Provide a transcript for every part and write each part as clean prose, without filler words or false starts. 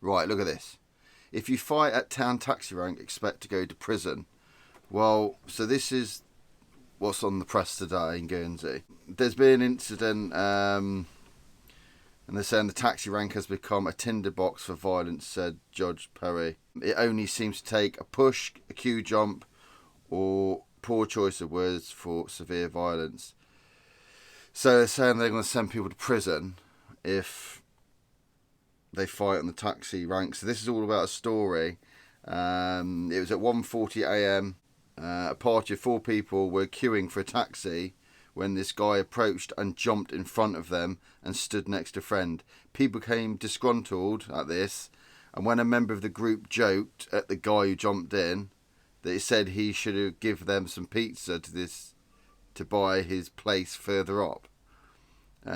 Right, look at this. If you fight at town taxi rank, expect to go to prison. Well, so this is what's on the press today in Guernsey. There's been an incident, and they're saying the taxi rank has become a tinderbox for violence, said Judge Perry. It only seems to take a push, a queue jump, or poor choice of words for severe violence. So they're saying they're going to send people to prison if they fight on the taxi rank. So this is all about a story. It was at 1:40 a.m. A party of 4 people were queuing for a taxi when this guy approached and jumped in front of them and stood next to a friend. People became disgruntled at this, and when a member of the group joked at the guy who jumped in, that he said he should have given them some pizza to buy his place further up.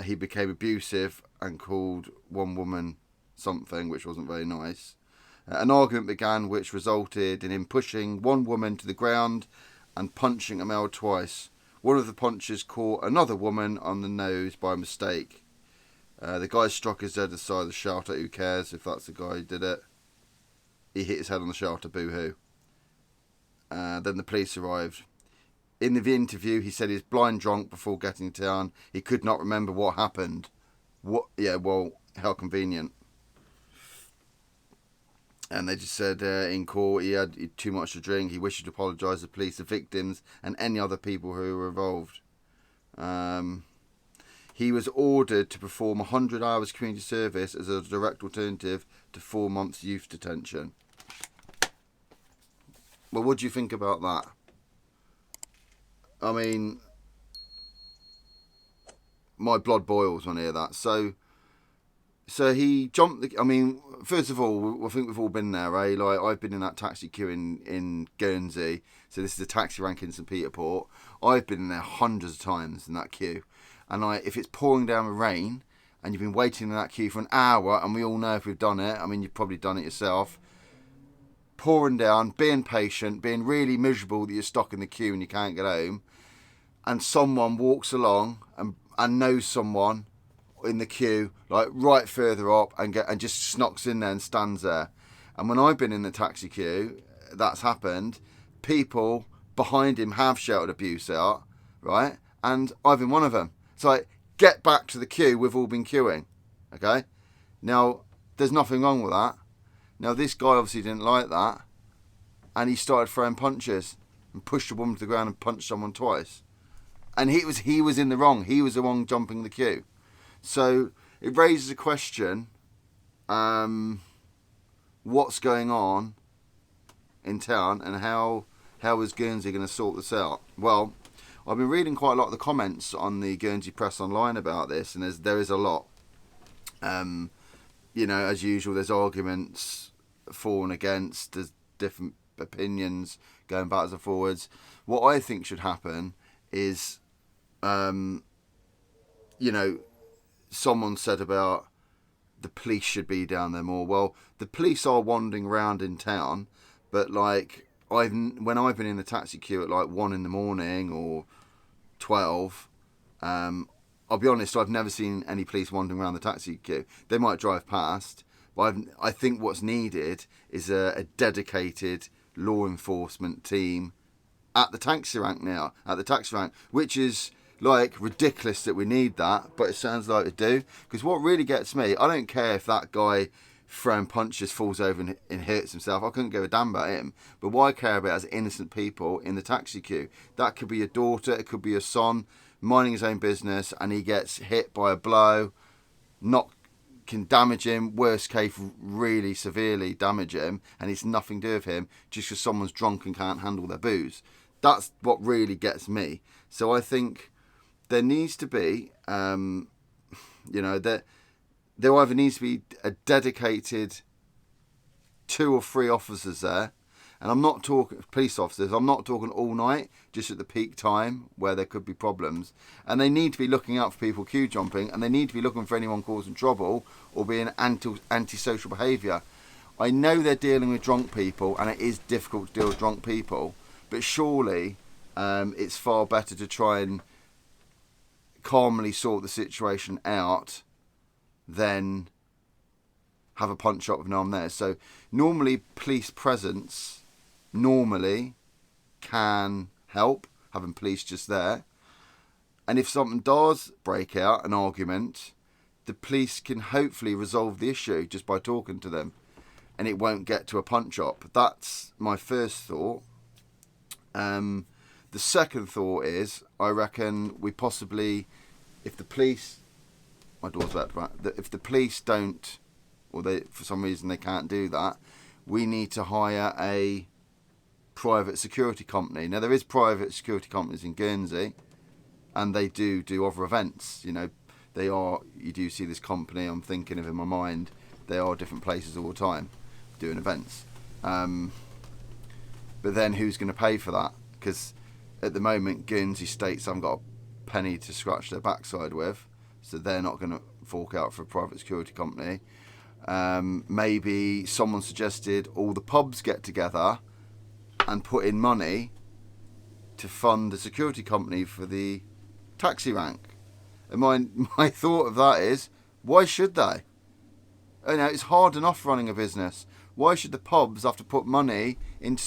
He became abusive and called one woman something which wasn't very nice. An argument began which resulted in him pushing one woman to the ground and punching a male twice. One of the punches caught another woman on the nose by mistake. The guy struck his head at the side of the shelter. Who cares if that's the guy who did it? He hit his head on the shelter, boo-hoo. Then the police arrived. In the interview, he said he was blind drunk before getting to town. He could not remember what happened. What? Yeah, well, how convenient. And they just said in court he had too much to drink. He wished to apologise to the police, the victims, and any other people who were involved. He was ordered to perform 100 hours community service as a direct alternative to 4 months youth detention. Well, what do you think about that? I mean, my blood boils when I hear that. So he jumped. I mean, first of all, I think we've all been there, eh? Like, I've been in that taxi queue in Guernsey. So this is the taxi rank in St Peter Port. I've been in there hundreds of times in that queue. And if it's pouring down with rain and you've been waiting in that queue for an hour, and we all know if we've done it, I mean, you've probably done it yourself, pouring down, being patient, being really miserable that you're stuck in the queue and you can't get home, and someone walks along and knows someone in the queue, like right further up, and just snocks in there and stands there. And when I've been in the taxi queue, that's happened. People behind him have shouted abuse out, right? And I've been one of them. It's like, get back to the queue, we've all been queuing, okay? Now, there's nothing wrong with that. Now, this guy obviously didn't like that, and he started throwing punches and pushed a woman to the ground and punched someone twice. And he was in the wrong. He was the one jumping the queue. So it raises a question, what's going on in town, and how is Guernsey going to sort this out? Well, I've been reading quite a lot of the comments on the Guernsey Press Online about this, and there is a lot. You know, as usual, there's arguments for and against, there's different opinions going backwards and forwards. What I think should happen is, you know, someone said about the police should be down there more. Well, the police are wandering around in town, but like when I've been in the taxi queue at like 1 a.m. or 12, I'll be honest, I've never seen any police wandering around the taxi queue. They might drive past, but I think what's needed is a dedicated law enforcement team at the taxi rank now, which is like ridiculous that we need that, but it sounds like we do. Because what really gets me, I don't care if that guy throwing punches falls over and hurts himself. I couldn't give a damn about him. But what I care about is innocent people in the taxi queue. That could be your daughter, it could be your son, minding his own business, and he gets hit by a blow, can damage him, worst case, really severely damage him, and it's nothing to do with him, just because someone's drunk and can't handle their booze. That's what really gets me. So I think there needs to be, you know, there either needs to be a dedicated 2 or 3 officers there. And I'm not talking police officers, I'm not talking all night, just at the peak time where there could be problems. And they need to be looking out for people queue jumping, and they need to be looking for anyone causing trouble or being antisocial behaviour. I know they're dealing with drunk people, and it is difficult to deal with drunk people, but surely it's far better to try and calmly sort the situation out than have a punch up with no one there. So normally police presence normally can help, having police just there. And if something does break out, an argument, the police can hopefully resolve the issue just by talking to them, and it won't get to a punch up. That's my first thought. The second thought is, I reckon we possibly, if the police, my door's about to back, if the police don't, or they for some reason they can't do that, we need to hire a private security company. Now there is private security companies in Guernsey, and they do other events. You know, you do see this company I'm thinking of in my mind. They are different places all the time doing events. But then who's going to pay for that? Because at the moment Guernsey states haven't got a penny to scratch their backside with, so they're not going to fork out for a private security company. Maybe someone suggested all the pubs get together and put in money to fund the security company for the taxi rank. And my thought of that is, why should they? You know, it's hard enough running a business. Why should the pubs have to put money into a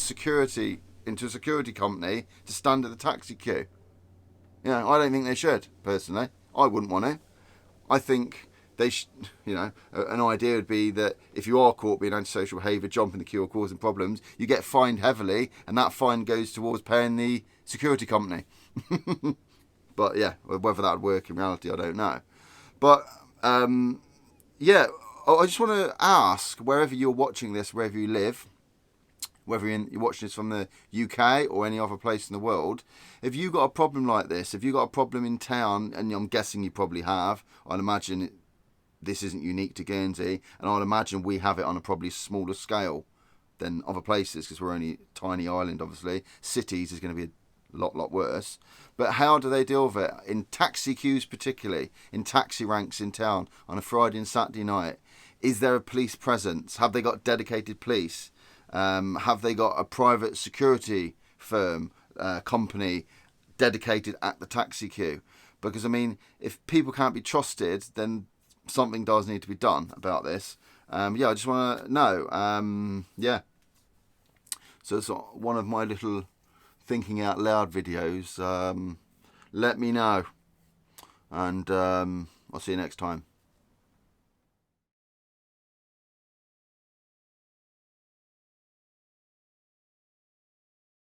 security company to stand at the taxi queue? You know, I don't think they should, personally. I wouldn't want to. I think they should, you know, an idea would be that if you are caught being antisocial behaviour, jumping the queue or causing problems, you get fined heavily, and that fine goes towards paying the security company. But yeah, whether that would work in reality, I don't know. But yeah, I just want to ask, wherever you're watching this, wherever you live, whether you're watching this from the UK or any other place in the world, if you've got a problem like this, if you've got a problem in town, and I'm guessing you probably have, I'd imagine this isn't unique to Guernsey, and I'd imagine we have it on a probably smaller scale than other places, because we're only a tiny island, obviously. Cities is going to be a lot worse. But how do they deal with it? In taxi queues particularly, in taxi ranks in town on a Friday and Saturday night, is there a police presence? Have they got dedicated police? Have they got a private security firm, company dedicated at the taxi queue? Because, I mean, if people can't be trusted, then something does need to be done about this. Yeah, I just want to know. Yeah. So it's one of my little thinking out loud videos. Let me know. And I'll see you next time.